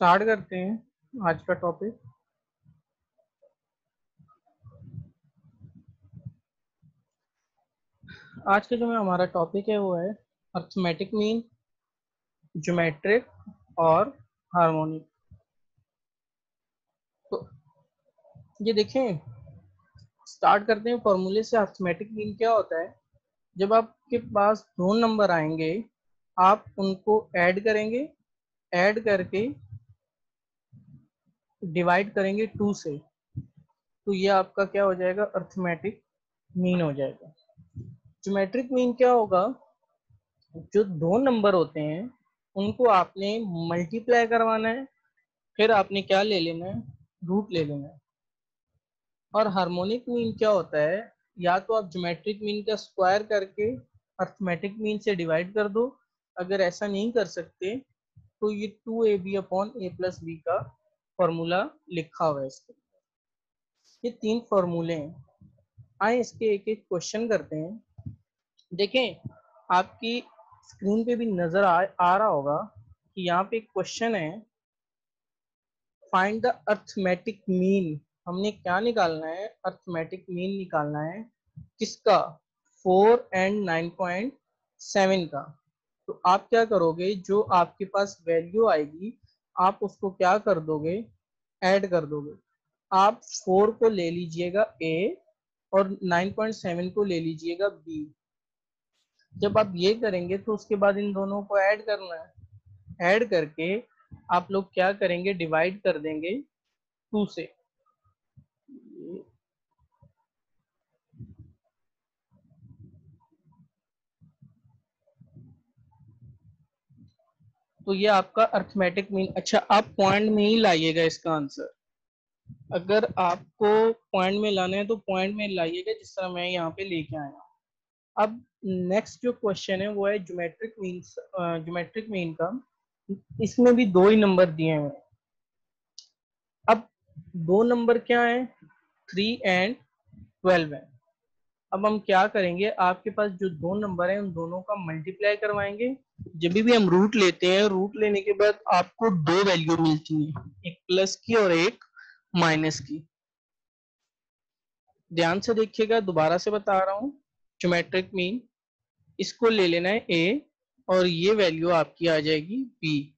Start करते हैं आज का टॉपिक। आज का जो हमारा टॉपिक है वो है अर्थमेटिक मीन, ज्योमेट्रिक और हार्मोनिक। तो ये देखें, स्टार्ट करते हैं फॉर्मूले से। अर्थमेटिक मीन क्या होता है? जब आपके पास दो नंबर आएंगे, आप उनको ऐड करेंगे, ऐड करके डिवाइड करेंगे 2 से, तो ये आपका क्या हो जाएगा? अर्थमेटिक मीन हो जाएगा। ज्योमेट्रिक मीन क्या होगा? जो दो नंबर होते हैं उनको आपने मल्टीप्लाई करवाना है, फिर आपने क्या ले लेना है? रूट ले लेना है। और हार्मोनिक मीन क्या होता है? या तो आप ज्योमेट्रिक मीन का स्क्वायर करके अर्थमेटिक मीन से डिवाइड कर दो, अगर ऐसा नहीं कर सकते तो ये 2ab upon a plus B का फॉर्मूला लिखा हुआ है इसके। ये तीन फॉर्मूले हैं। आए इसके एक एक क्वेश्चन करते हैं। देखें, आपकी स्क्रीन पे भी नजर आ रहा होगा कि यहाँ पे एक क्वेश्चन है, फाइंड द अर्थमेटिक मीन। हमने क्या निकालना है? अर्थमेटिक मीन निकालना है। किसका? 4 एंड 9.7 का। तो आप क्या करोगे? जो आपके पास वैल्यू आएगी आप उसको क्या कर दोगे? ऐड कर दोगे। आप 4 को ले लीजिएगा ए और 9.7 को ले लीजिएगा बी। जब आप ये करेंगे तो उसके बाद इन दोनों को ऐड करना है। ऐड करके आप लोग क्या करेंगे? डिवाइड कर देंगे 2 से। तो ये आपका अर्थमेटिक मीन। अच्छा, आप पॉइंट में ही लाइएगा इसका आंसर। अगर आपको पॉइंट में लाना है तो पॉइंट में लाइएगा, जिस तरह मैं यहाँ पे लेके आया। अब नेक्स्ट जो क्वेश्चन है वो है ज्योमेट्रिक मीन। ज्योमेट्रिक मीन का इसमें भी दो ही नंबर दिए हुए हैं। अब दो नंबर क्या है? 3 एंड 12 है। अब हम क्या करेंगे? आपके पास जो दो नंबर है उन दोनों का मल्टीप्लाई करवाएंगे। जब भी हम रूट लेते हैं, रूट लेने के बाद आपको दो वैल्यू मिलती है, एक प्लस की और एक माइनस की। ध्यान से देखिएगा, दोबारा से बता रहा हूँ। ज्योमेट्रिक मीन, इसको ले लेना है ए और ये वैल्यू आपकी आ जाएगी बी।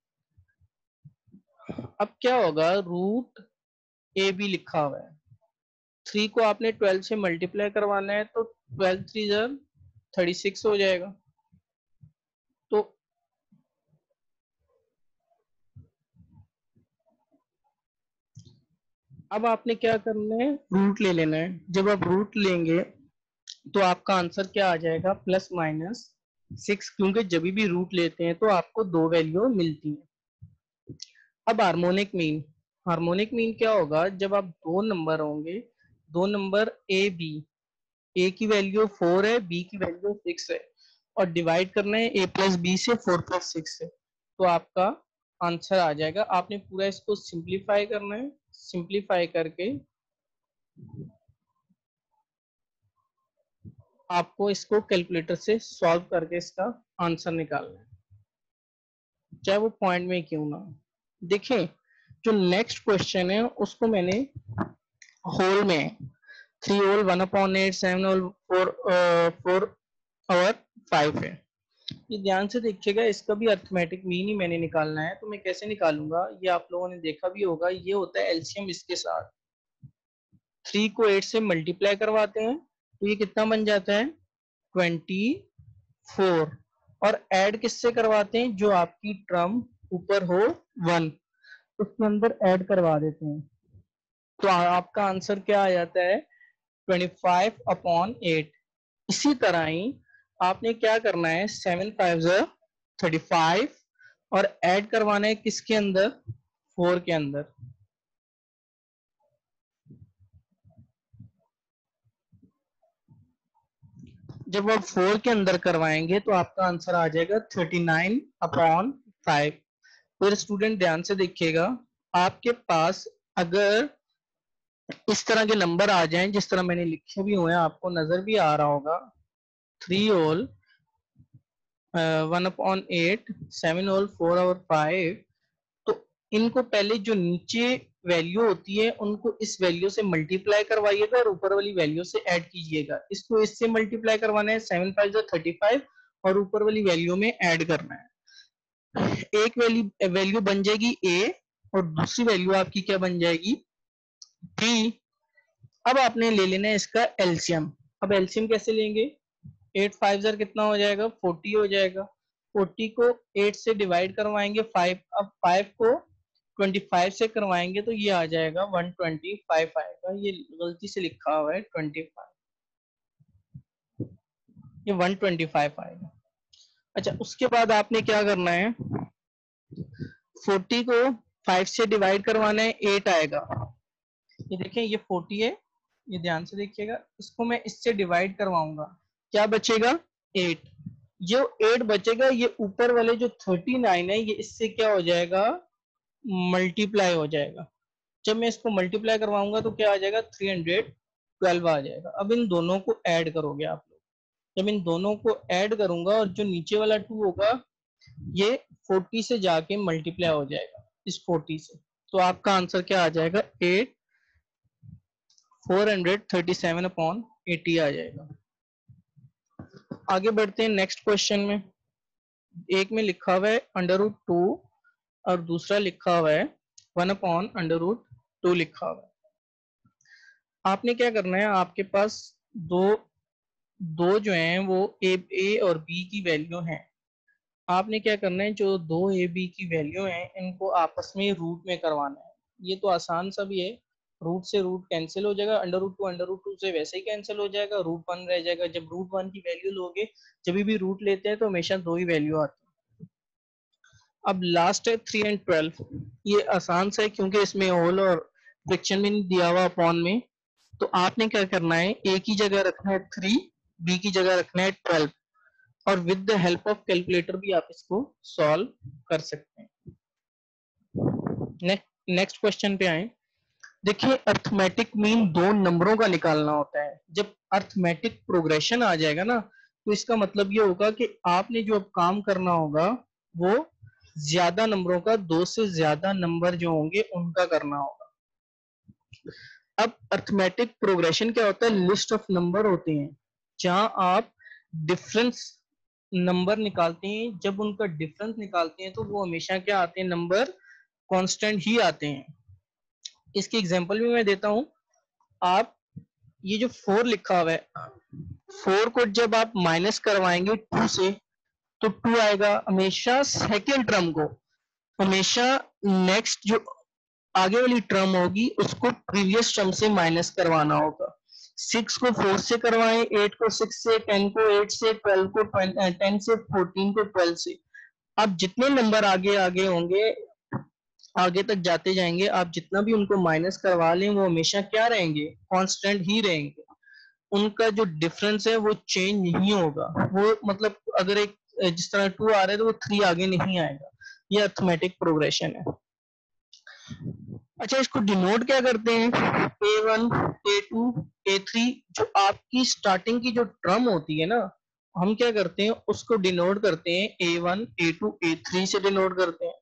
अब क्या होगा? रूट ए बी लिखा हुआ है। 3 को आपने 12 से मल्टीप्लाई करवाना है, तो 12 3 36 हो जाएगा। तो अब आपने क्या करना है? रूट ले लेना है। जब आप रूट लेंगे तो आपका आंसर क्या आ जाएगा? +/- 6, क्योंकि जब भी रूट लेते हैं तो आपको दो वैल्यू मिलती है। अब हार्मोनिक मीन। हार्मोनिक मीन क्या होगा? जब आप दो नंबर होंगे, दो नंबर ए बी, ए की वैल्यू 4 है, बी की वैल्यू 6 है, और डिवाइड करना है ए प्लस बी से, 4 प्लस 6 से, तो आपका आंसर आ जाएगा। आपने पूरा इसको सिंप्लीफाई करना है। सिंप्लीफाई करके आपको इसको कैलकुलेटर से सॉल्व करके इसका आंसर निकालना है, चाहे वो पॉइंट में क्यों ना हो। देखें, जो नेक्स्ट क्वेश्चन है उसको मैंने होल में 3 होल 1/8 7 होल 4 और 5 है। ये ध्यान से देखिएगा, इसका भी अर्थमेटिक मीन ही मैंने निकालना है। तो मैं कैसे निकालूंगा? ये आप लोगों ने देखा भी होगा, ये होता है एलसीएम इसके साथ। 3 को 8 से मल्टीप्लाई करवाते हैं तो ये कितना बन जाता है? 24। और ऐड किससे करवाते हैं? जो आपकी टर्म ऊपर हो 1, उसके अंदर ऐड करवा देते हैं। तो आपका आंसर क्या आ जाता है? 25/8। इसी तरह ही आपने क्या करना है? 7 5 35 और ऐड करवाना है किसके अंदर? 4 के अंदर। जब आप 4 के अंदर करवाएंगे तो आपका आंसर आ जाएगा 39/5। फिर स्टूडेंट ध्यान से देखिएगा, आपके पास अगर इस तरह के नंबर आ जाएं जिस तरह मैंने लिखे भी हुए हैं, आपको नजर भी आ रहा होगा, 3 होल 1/8 7 होल 4 और 5, तो इनको पहले जो नीचे वैल्यू होती है उनको इस वैल्यू से मल्टीप्लाई करवाइएगा और ऊपर वाली वैल्यू से ऐड कीजिएगा। इसको इससे मल्टीप्लाई करवाना है, 7 5 35 और ऊपर वाली वैल्यू में ऐड करना है। एक वैल्यू बन जाएगी ए और दूसरी वैल्यू आपकी क्या बन जाएगी बी। अब आपने ले लेना है इसका एलसीएम। अब एलसीएम कैसे लेंगे, 8 5 जार कितना हो जाएगा 40 हो जाएगा। 40 को 8 से डिवाइड करवाएंगे 5, अब 5 को 25 से करवाएंगे तो ये आ जाएगा 125 आएगा। ये गलती से लिखा हुआ है 25, ये 125 आएगा। अच्छा, उसके बाद आपने क्या करना है, 40 को 5 से डिवाइड करवाना है, 8 आएगा। ये देखें ये 40 है, ये ध्यान से देखिएगा, इसको मैं इससे डिवाइड करवाऊंगा, क्या बचेगा 8। जो 8 बचेगा ये ऊपर वाले जो 39 है ये इससे क्या हो जाएगा मल्टीप्लाई हो जाएगा। जब मैं इसको मल्टीप्लाई करवाऊंगा तो क्या आ जाएगा 312 आ जाएगा। अब इन दोनों को ऐड करोगे आप लोग, जब इन दोनों को ऐड करूंगा और जो नीचे वाला 2 होगा ये 40 से जाके मल्टीप्लाई हो जाएगा इस 40 से, तो आपका आंसर क्या आ जाएगा 8 437/80 आ जाएगा। आगे बढ़ते हैं नेक्स्ट क्वेश्चन में। एक में लिखा हुआ है √2 और दूसरा लिखा हुआ है 1/√2 लिखा हुआ है। आपने क्या करना है, आपके पास दो जो हैं वो ए और बी की वैल्यू हैं। आपने क्या करना है, जो दो ए बी की वैल्यू हैं इनको आपस में रूट में करवाना है। ये तो आसान सा भी है, रूट से रूट कैंसिल हो जाएगा, √2 से वैसे ही कैंसिल हो जाएगा, √1 रह जाएगा। जब √1 की वैल्यू लोगे, जब भी रूट लेते हैं तो हमेशा दो ही वैल्यू आती है। अब लास्ट है 3 और 12, ये आसान सा है क्योंकि इसमें होल और फ्रैक्शन में नहीं दिया हुआ अपॉन में। तो आपने क्या करना है, ए की जगह रखना है 3, बी की जगह रखना है 12 और with the help of calculator भी आप इसको सॉल्व कर सकते हैं। नेक्स्ट क्वेश्चन पे आए। देखिए अर्थमेटिक मीन दो नंबरों का निकालना होता है। जब अर्थमेटिक प्रोग्रेशन आ जाएगा ना तो इसका मतलब ये होगा कि आपने जो अब काम करना होगा वो ज्यादा नंबरों का, दो से ज्यादा नंबर जो होंगे उनका करना होगा। अब अर्थमेटिक प्रोग्रेशन क्या होता है, लिस्ट ऑफ नंबर होते हैं जहां आप डिफरेंस नंबर निकालते हैं। जब उनका डिफरेंस निकालते हैं तो वो हमेशा क्या आते हैं, नंबर कांस्टेंट ही आते हैं। इसकी एग्जांपल भी मैं देता हूं। आप ये जो 4 लिखा हुआ है, 4 को जब आप माइनस करवाएंगे 2 से तो 2 आएगा। हमेशा सेकेंड टर्म को, हमेशा नेक्स्ट जो आगे वाली टर्म होगी उसको प्रीवियस टर्म से माइनस करवाना होगा। 6 को 4 से करवाएं, 8 को 6 से, 10 को 8 से, 12 को 10 से, 14 को 12 से। अब जितने नंबर आगे आगे होंगे, आगे तक जाते जाएंगे, आप जितना भी उनको माइनस करवा लें वो हमेशा क्या रहेंगे, कांस्टेंट ही रहेंगे। उनका जो डिफरेंस है वो चेंज नहीं होगा। वो मतलब अगर एक जिस तरह 2 आ रहा है तो वो 3 आगे नहीं आएगा। ये अर्थमेटिक प्रोग्रेशन है। अच्छा, इसको डिनोट क्या करते हैं, A1 A2 A3। जो आपकी स्टार्टिंग की जो टर्म होती है ना, हम क्या करते हैं उसको डिनोट करते हैं A1 A2 A3 से डिनोट करते हैं।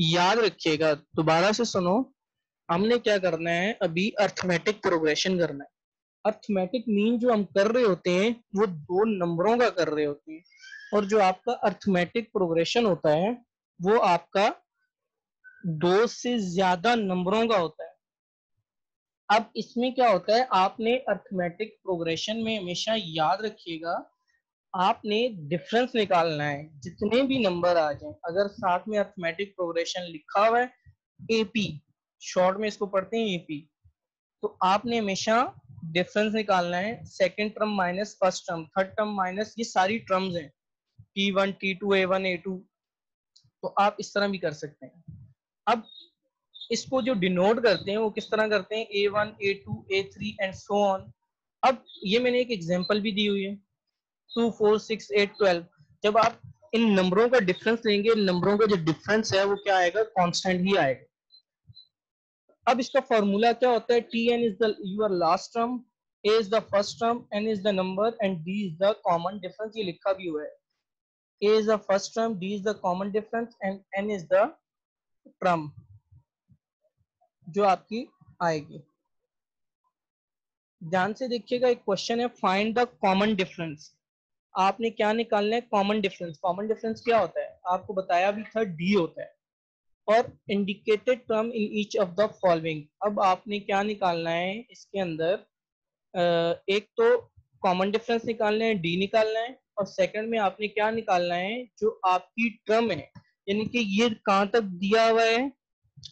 याद रखिएगा, दोबारा से सुनो, हमने क्या करना है, अभी अर्थमेटिक प्रोग्रेशन करना है। अर्थमेटिक मीन जो हम कर रहे होते हैं वो दो नंबरों का कर रहे होते हैं, और जो आपका अर्थमेटिक प्रोग्रेशन होता है वो आपका दो से ज्यादा नंबरों का होता है। अब इसमें क्या होता है, आपने अर्थमेटिक प्रोग्रेशन में हमेशा याद रखिएगा, आपने डिफरेंस निकालना है। जितने भी नंबर आ जाएं, अगर साथ में अर्थमेटिक प्रोग्रेशन लिखा हुआ है एपी, शॉर्ट में इसको पढ़ते हैं एपी, तो आपने हमेशा डिफरेंस निकालना है। Second term minus first term, third term minus, ये सारी टर्म्स हैं, T1 T2 A1 A2। तो आप इस तरह भी कर सकते हैं। अब इसको जो डिनोट करते हैं वो किस तरह करते हैं, A1 A2 A3 and so on. अब ये मैंने एक एग्जांपल भी दी हुई है, 2 4 6 8 12। जब आप इन नंबरों का डिफरेंस लेंगे, नंबरों का जो डिफरेंस है वो क्या आएगा, कांस्टेंट ही आएगा। अब इसका फॉर्मूला क्या होता है, Tn is the your last term, A is the first term, N is the number and D is the common difference. ये लिखा भी हुआ है, A is the first term, D is the common difference and N is the term. जो आपकी आएगी। ध्यान से देखिएगा, एक क्वेश्चन है फाइंड द कॉमन डिफरेंस। आपने क्या निकालना है? Common difference. कॉमन डिफरेंस क्या होता है? आपको बताया भी था, डी होता है। और indicated term in each of the following. अब आपने क्या निकालना है इसके अंदर? एक तो कॉमन डिफरेंस निकालना है, डी निकालना है, और सेकंड में आपने क्या निकालना है? जो आपकी टर्म है, यानी कि ये कहां तक दिया हुआ है?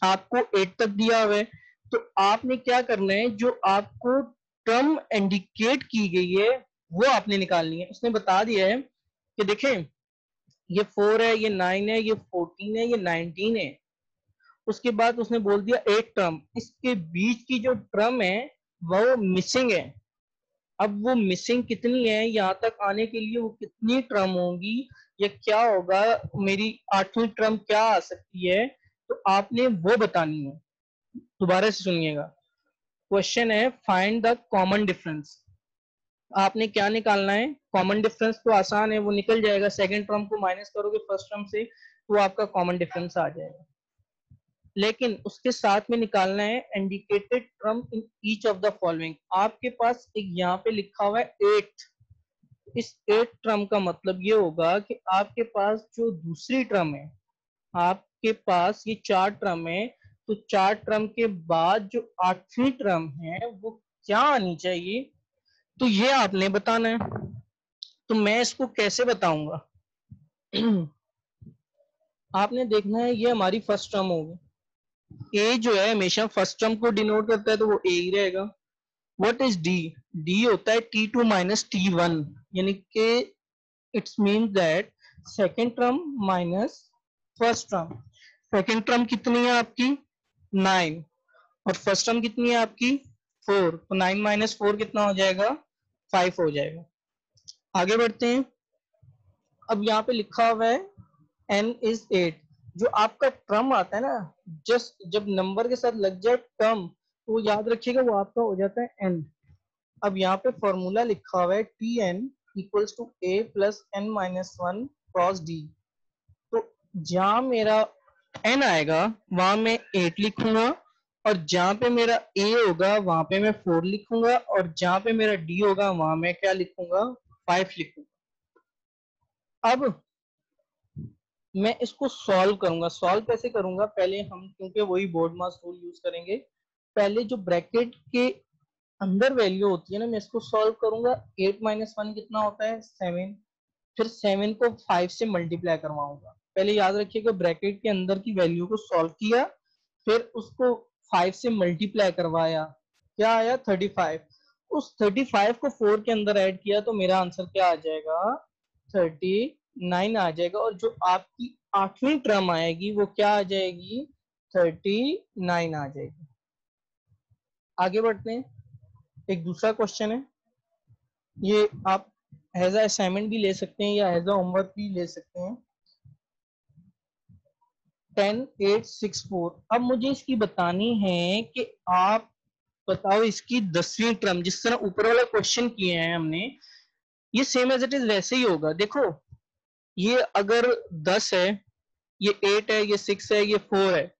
आपको 8 तक दिया हुआ है। तो आपने क्या करना है? जो आपको टर्म इंडिकेट की गई है वो आपने निकालनी है। उसने बता दिया है कि देखें, ये 4 है, ये 9 है, ये 14 है, ये 19 है। उसके बाद उसने बोल दिया 8 टर्म, इसके बीच की जो टर्म है वो मिसिंग है। अब वो मिसिंग कितनी है? यहाँ तक आने के लिए वो कितनी टर्म होंगी, या क्या होगा, मेरी 8वीं टर्म क्या आ सकती है? तो आपने वो बतानी है। दोबारा से सुनिएगा, क्वेश्चन है फाइंड द कॉमन डिफरेंस। आपने क्या निकालना है? कॉमन डिफरेंस तो आसान है, वो निकल जाएगा। सेकंड टर्म को माइनस करोगे फर्स्ट टर्म से तो आपका कॉमन डिफरेंस आ जाएगा। लेकिन उसके साथ में निकालना है indicated term in each of the following. आपके पास एक यहाँ पे लिखा हुआ है 8। इस 8 टर्म का मतलब ये होगा कि आपके पास जो दूसरी टर्म है, आपके पास ये 4 टर्म है, तो 4 टर्म के बाद जो 8वीं टर्म है वो क्या आनी चाहिए? तो ये आपने बताना है। तो मैं इसको कैसे बताऊंगा? आपने देखना है, ये हमारी फर्स्ट टर्म होगी। ए जो है हमेशा फर्स्ट टर्म को डिनोट करता है, तो वो ए ही रहेगा। What is D? डी होता है T2 माइनस T1, यानी कि it's mean that second term minus first term. Second term कितनी है आपकी? 9। और फर्स्ट टर्म कितनी है आपकी? 4। तो 9 माइनस 4 कितना हो जाएगा? 5 हो जाएगा। आगे बढ़ते हैं। अब यहाँ पे लिखा हुआ है n इज 8। जो आपका टर्म आता है ना, जस्ट जब नंबर के साथ लग जाए टर्म, तो वो याद रखिएगा वो आपका हो जाता है n। अब यहाँ पे फॉर्मूला लिखा हुआ है Tn equals to a plus n minus 1 cross d। तो जहां मेरा n आएगा वहां मैं 8 लिखूंगा, और जहां पे मेरा a होगा वहां पे मैं 4 लिखूंगा, और जहां पे मेरा d होगा वहां मैं क्या लिखूंगा? 5 लिखूंगा। अब मैं इसको सॉल्व करूंगा। सॉल्व कैसे करूंगा? पहले हम क्योंकि वही बोर्ड मास रूल यूज करेंगे, पहले जो ब्रैकेट के अंदर वैल्यू होती है ना, मैं इसको सॉल्व करूंगा। 8 माइनस 1 कितना होता है? 7। फिर 7 को 5 से मल्टीप्लाई करवाऊंगा। पहले याद रखिएगा, ब्रैकेट के अंदर की वैल्यू को सॉल्व किया, फिर उसको 5 से मल्टीप्लाई करवाया, क्या आया? 35। उस 35 को 4 के अंदर ऐड किया तो मेरा आंसर क्या आ जाएगा? 39 आ जाएगा। और जो आपकी 8वीं टर्म आएगी वो क्या आ जाएगी? 39 आ जाएगी। आगे बढ़ते हैं। एक दूसरा क्वेश्चन है, ये आप एज अ असाइनमेंट भी ले सकते हैं या एज अ होमवर्क भी ले सकते हैं। 10, 8, 6, 4। अब मुझे इसकी बतानी है कि आप बताओ इसकी 10वीं टर्म। जिस तरह ऊपर वाला क्वेश्चन किए हैं हमने, ये सेम एज इट इज वैसे ही होगा। देखो, ये अगर 10 है, ये 8 है, ये 6 है, ये 4 है।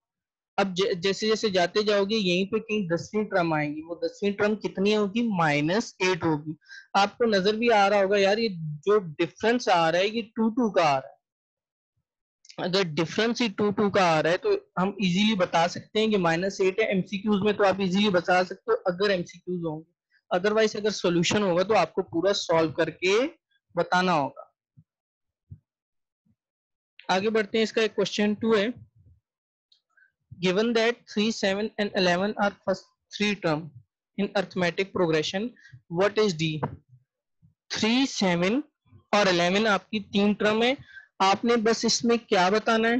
अब जैसे जैसे जाते जाओगे यहीं पे कहीं 10वीं टर्म आएंगी। वो 10वीं टर्म कितनी होगी? -8 होगी। आपको नजर भी आ रहा होगा यार, ये जो डिफरेंस आ रहा है ये 2 का आ रहा है। अगर डिफरेंस ही 2 का आ रहा है तो हम इजीली बता सकते हैं कि -8 है। एमसीक्यूज में तो आप इजीली बता सकते हो अगर एमसीक्यूज होंगे। अदरवाइज अगर सॉल्यूशन होगा तो आपको पूरा सॉल्व करके बताना होगा। आगे बढ़ते हैं। इसका एक क्वेश्चन 2 है, given that 3, 7 and 11 are first 3 term in arithmetic progression, what is d? 3, 7 और 11 आपकी 3 टर्म है। आपने बस इसमें क्या बताना है?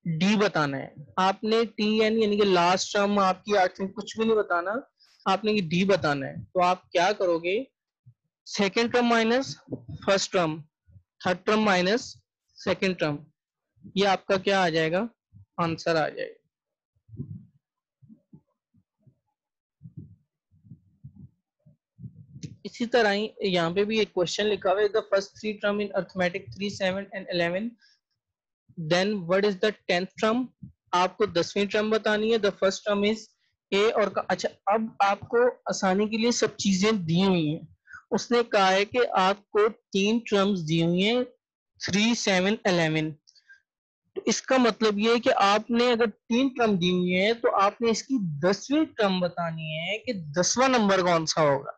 डी बताना है। आपने टी एन यानी कि लास्ट टर्म आपकी 8वीं कुछ भी नहीं बताना, आपने ये डी बताना है। तो आप क्या करोगे? Second term minus first term, third term minus second term, ये आपका क्या आ जाएगा? आंसर आ जाएगा। इसी तरह ही यहाँ पे भी एक क्वेश्चन लिखा हुआ है, the first 3 term in arithmetic 3, 7 and 11, then what is the 10th term? आपको 10वीं टर्म बतानी है। The first term is A और अच्छा, अब आपको आसानी के लिए सब चीजें दी हुई हैं। उसने कहा है कि आपको 3 टर्म्स दी हुई हैं, 3, 7, 11। तो इसका मतलब ये है कि आपने अगर 3 टर्म दी हुई है तो आपने इसकी 10वीं टर्म बतानी है कि 10वां नंबर कौन सा होगा।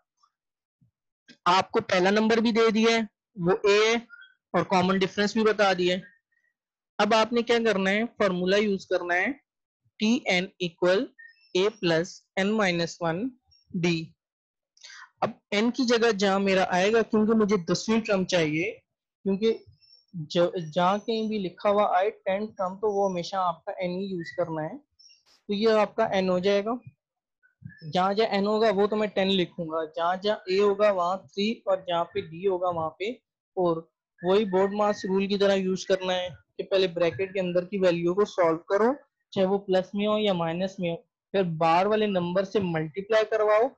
आपको पहला नंबर भी दे दिया है, वो ए है, और कॉमन डिफरेंस भी बता दिया है। अब आपने क्या करना है, फॉर्मूला यूज करना है, T N equal A plus N minus one D. अब एन की जगह जहां मेरा आएगा, क्योंकि मुझे 10वीं टर्म चाहिए, क्योंकि जहां कहीं भी लिखा हुआ आए 10 टर्म तो वो हमेशा आपका एन ही यूज करना है। तो ये आपका एन हो जाएगा। जहां जहां एन होगा वो तो मैं 10 लिखूंगा, जहां जहां ए होगा वहां 3, और जहां पे डी होगा वहां पे 4। वही बोर्ड मास रूल की तरह यूज करना है कि पहले ब्रैकेट के अंदर की वैल्यू को सॉल्व करो, चाहे वो प्लस में हो या माइनस में हो, फिर बाहर वाले नंबर से मल्टीप्लाई करवाओ,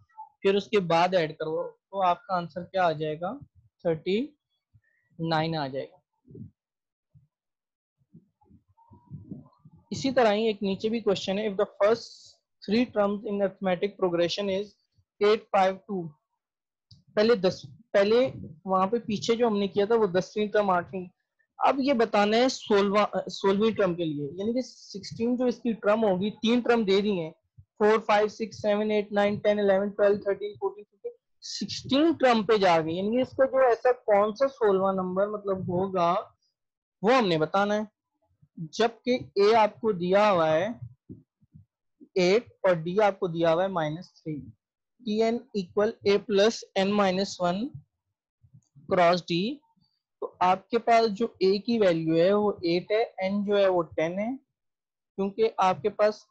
फिर उसके बाद ऐड करवाओ, तो आपका आंसर क्या आ जाएगा, 39 आ जाएगा। इसी तरह ही एक नीचे भी क्वेश्चन है, if the first 3 terms in arithmetic progression is 8, 5, 2। पहले वहां पे पीछे जो हमने किया था वो 10वीं टर्म 8वीं। अब ये बताना है 16वीं टर्म के लिए, यानी कि 16 जो इसकी टर्म होगी, 3 टर्म दे दी है, 4, 5, 6, 7, 8, 9, 10, 11, 12, 13, 14, 15, 16 टर्म पे जा गई, यानी कि इसका जो ऐसा कौन सा 16वां नंबर मतलब होगा वो हमने बताना है। जबकि ए आपको दिया हुआ है 8 और डी आपको दिया हुआ है -3। T N equal A plus N minus one cross D. तो आपके पास जो ए की वैल्यू है वो 8 है, एन जो है वो 10 है, क्योंकि आपके पास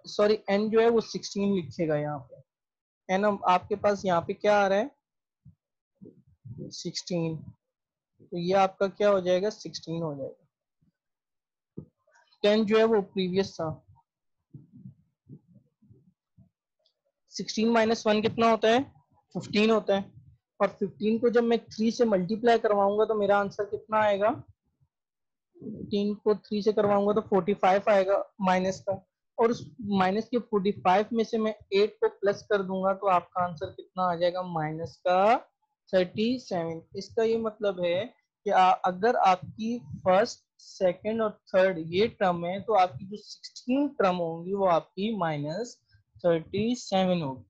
सॉरी एन जो है वो 16 लिखेगा यहाँ पे। एन आपके पास यहाँ पे क्या आ रहा है, 16। तो ये आपका क्या हो जाएगा, 16 हो जाएगा। 10 जो है वो प्रीवियस था। 16 माइनस 1 कितना होता है, 15 होता है। और 15 को जब मैं 3 से मल्टीप्लाई करवाऊंगा तो मेरा आंसर कितना आएगा, 15 को 3 से करवाऊंगा तो 45 आएगा माइनस का। और उस माइनस के 45 में से मैं 8 को प्लस कर दूंगा तो आपका आंसर कितना आ जाएगा, माइनस का 37। इसका ये मतलब है कि अगर आपकी फर्स्ट, सेकंड और थर्ड ये टर्म है तो आपकी जो 16 टर्म होंगी वो आपकी -37 होगी।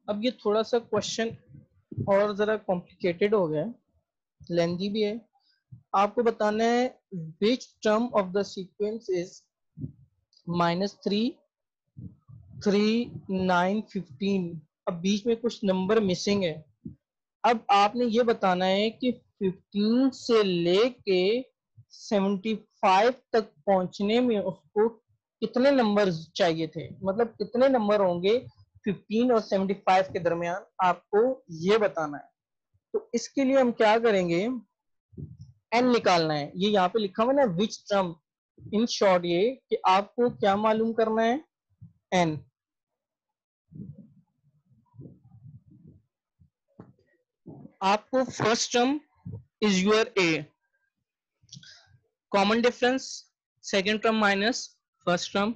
अब ये थोड़ा सा क्वेश्चन और जरा कॉम्प्लिकेटेड हो गया है, लेंथी भी है। आपको बताना है which term of the sequence is -3, 3, 9, 15। अब बीच में कुछ नंबर मिसिंग है। अब आपने ये बताना है कि 15 से लेके 75 तक पहुंचने में उसको कितने नंबर चाहिए थे, मतलब कितने नंबर होंगे 15 और 75 के दरमियान, आपको ये बताना है। तो इसके लिए हम क्या करेंगे, एन निकालना है। ये यहाँ पे लिखा हुआ है ना विच टर्म, इन शॉर्ट ये कि आपको क्या मालूम करना है, एन। आपको first term is your A, common difference second term minus first term,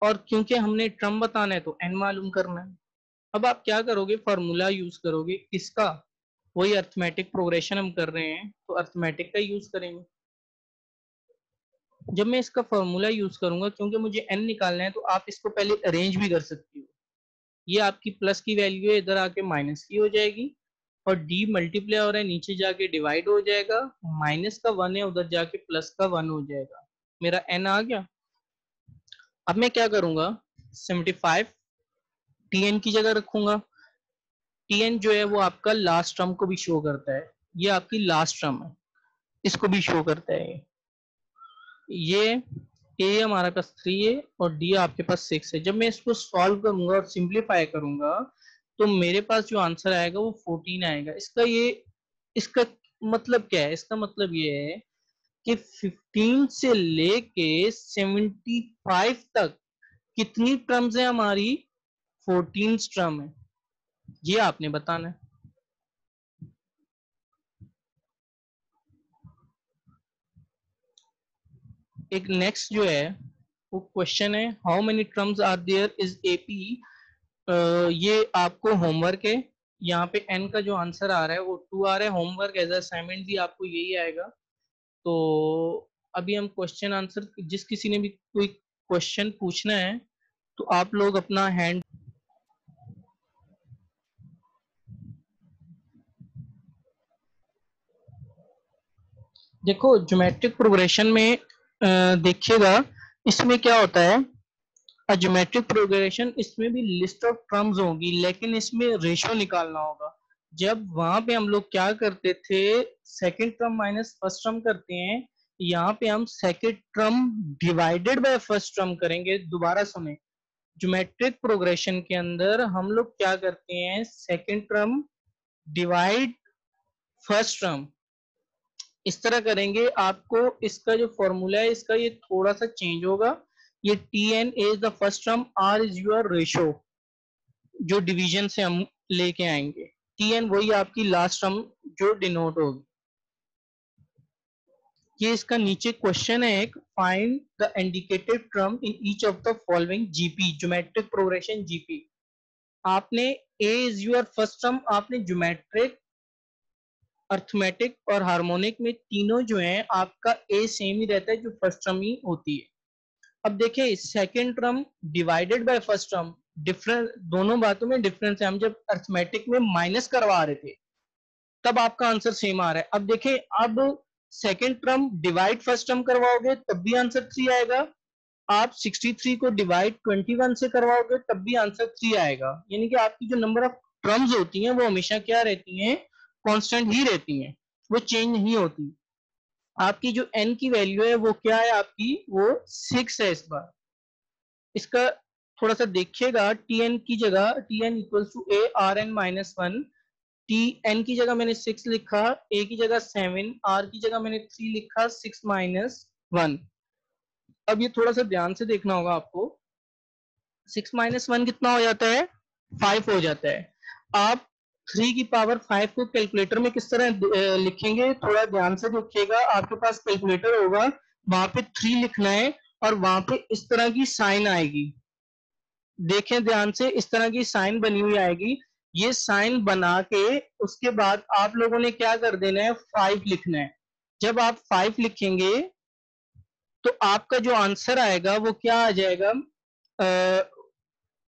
और क्योंकि हमने टर्म बताना है तो एन मालूम करना है। अब आप क्या करोगे, फॉर्मूला यूज करोगे किसका, वही अर्थमेटिक प्रोग्रेशन हम कर रहे हैं तो अर्थमेटिक का यूज करेंगे। जब मैं इसका फॉर्मूला यूज करूंगा, क्योंकि मुझे एन निकालना है, तो आप इसको पहले अरेंज भी कर सकती हो। ये आपकी प्लस की वैल्यू है, इधर आके माइनस की हो जाएगी, और डी मल्टीप्लाई हो रहा है, नीचे जाके डिवाइड हो जाएगा, माइनस का 1 है, उधर जाके प्लस का 1 हो जाएगा। मेरा एन आ गया। अब मैं क्या करूंगा, 75 टी एन की जगह रखूंगा। टी एन जो है वो आपका लास्ट टर्म को भी शो करता है, ये आपकी लास्ट टर्म है, इसको भी शो करता है। ये ए हमारा पास 3 है और डी आपके पास 6 है। जब मैं इसको सॉल्व करूंगा और सिंप्लीफाई करूंगा तो मेरे पास जो आंसर आएगा वो 14 आएगा। इसका मतलब क्या है, इसका मतलब ये है कि 15 से लेके 75 तक कितनी टर्म्स है हमारी, 14 टर्म है, ये आपने बताना है। एक नेक्स्ट जो है वो क्वेश्चन है, how many terms are there is AP. ये आपको होमवर्क है, यहाँ पे n का जो आंसर आ रहा है वो 2 आ रहा है। होमवर्क एज असाइनमेंट भी आपको यही आएगा। तो अभी हम क्वेश्चन आंसर, जिस किसी ने भी कोई क्वेश्चन पूछना है तो आप लोग अपना हैंड। देखो ज्योमेट्रिक प्रोग्रेशन में देखिएगा इसमें क्या होता है, ज्योमेट्रिक प्रोग्रेशन इसमें भी लिस्ट ऑफ टर्म्स होगी, लेकिन इसमें रेशो निकालना होगा। जब वहां पे हम लोग क्या करते थे, second term minus first term करते हैं, यहाँ पे हम second term divided by first term करेंगे। दोबारा सुने, ज्योमेट्रिक प्रोग्रेशन के अंदर हम लोग क्या करते हैं, second term divide first term, इस तरह करेंगे। आपको इसका जो फॉर्मूला है इसका ये थोड़ा सा चेंज होगा। ये T N is the first term, R is your ratio, जो डिवीजन से हम लेके आएंगे। टी एन वही आपकी लास्ट टर्म जो डिनोट होगी। ये इसका नीचे क्वेश्चन है एक, find the indicated term in each of the following GP, geometric progression GP. आपने ए इज योर फर्स्ट टर्म, आपने ज्योमेट्रिक, अर्थमेटिक और हार्मोनिक में तीनों जो है आपका ए सेम ही रहता है, जो फर्स्ट टर्म ही होती है। अब देखिए second term divided by first term, difference, दोनों बातों में डिफरेंस है। हम जब अर्थमेटिक में माइनस करवा रहे थे तब आपका आंसर सेम आ रहा है। अब देखिए, अब second term divide first term करवाओगे तब भी आंसर 3 आएगा। आप 63 को डिवाइड 21 से करवाओगे तब भी आंसर 3 आएगा। यानी कि आपकी जो नंबर ऑफ टर्म्स होती हैं वो हमेशा क्या रहती हैं, कांस्टेंट ही रहती हैं, वो चेंज नहीं होती। आपकी जो n की वैल्यू है वो क्या है, आपकी वो 6 है इस बार। इसका थोड़ा सा देखिएगा, टी एन की जगह T N equal to A R N minus one, T N की जगह मैंने 6 लिखा, ए की जगह 7, आर की जगह मैंने 3 लिखा, 6 माइनस 1। अब ये थोड़ा सा ध्यान से देखना होगा आपको, 6 माइनस 1 कितना हो जाता है, 5 हो जाता है। आप 3 की पावर 5 को कैलकुलेटर में किस तरह लिखेंगे, थोड़ा ध्यान से देखिएगा। आपके पास कैलकुलेटर होगा, वहां पे 3 लिखना है और वहां पे इस तरह की साइन आएगी। देखें ध्यान से, इस तरह की साइन बनी हुई आएगी। ये साइन बना के उसके बाद आप लोगों ने क्या कर देना है, 5 लिखना है। जब आप 5 लिखेंगे तो आपका जो आंसर आएगा वो क्या आ जाएगा,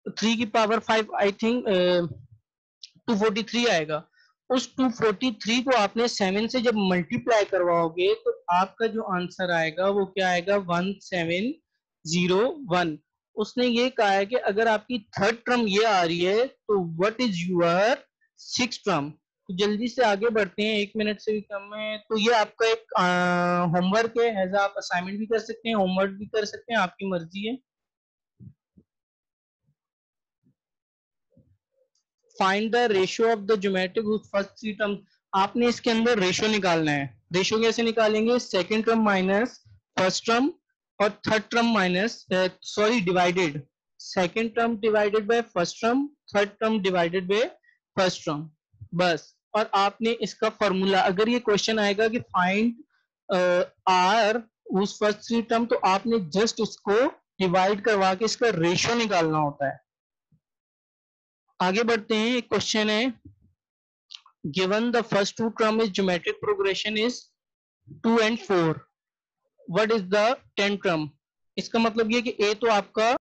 3 की पावर 5, आई थिंक 243 आएगा। उस 243 को आपने 7 से जब मल्टीप्लाई करवाओगे तो आपका जो आंसर आएगा वो क्या आएगा, 1701। उसने ये कहा है कि अगर आपकी थर्ड टर्म ये आ रही है तो what is your six term. तो जल्दी से आगे बढ़ते हैं, 1 मिनट से भी कम है। तो ये आपका एक होमवर्क है, एज आप असाइनमेंट भी कर सकते हैं, होमवर्क भी कर सकते हैं, आपकी मर्जी है। Find the ratio of the geometric first 3 term. आपने इसके अंदर रेशियो निकालना है। रेशियो कैसे निकालेंगे, second term minus first term और third term minus, sorry divided, second term divided by first term, third term divided by first term, बस। और आपने इसका फॉर्मूला, अगर ये क्वेश्चन आएगा कि फाइंड आर उस फर्स्ट 3 टर्म, तो आपने जस्ट उसको डिवाइड करवा के इसका रेशियो निकालना होता है। आगे बढ़ते हैं, एक क्वेश्चन है, given the first two term is geometric progression is 2 and 4, what is the 10th term. इसका मतलब ये कि ए तो आपका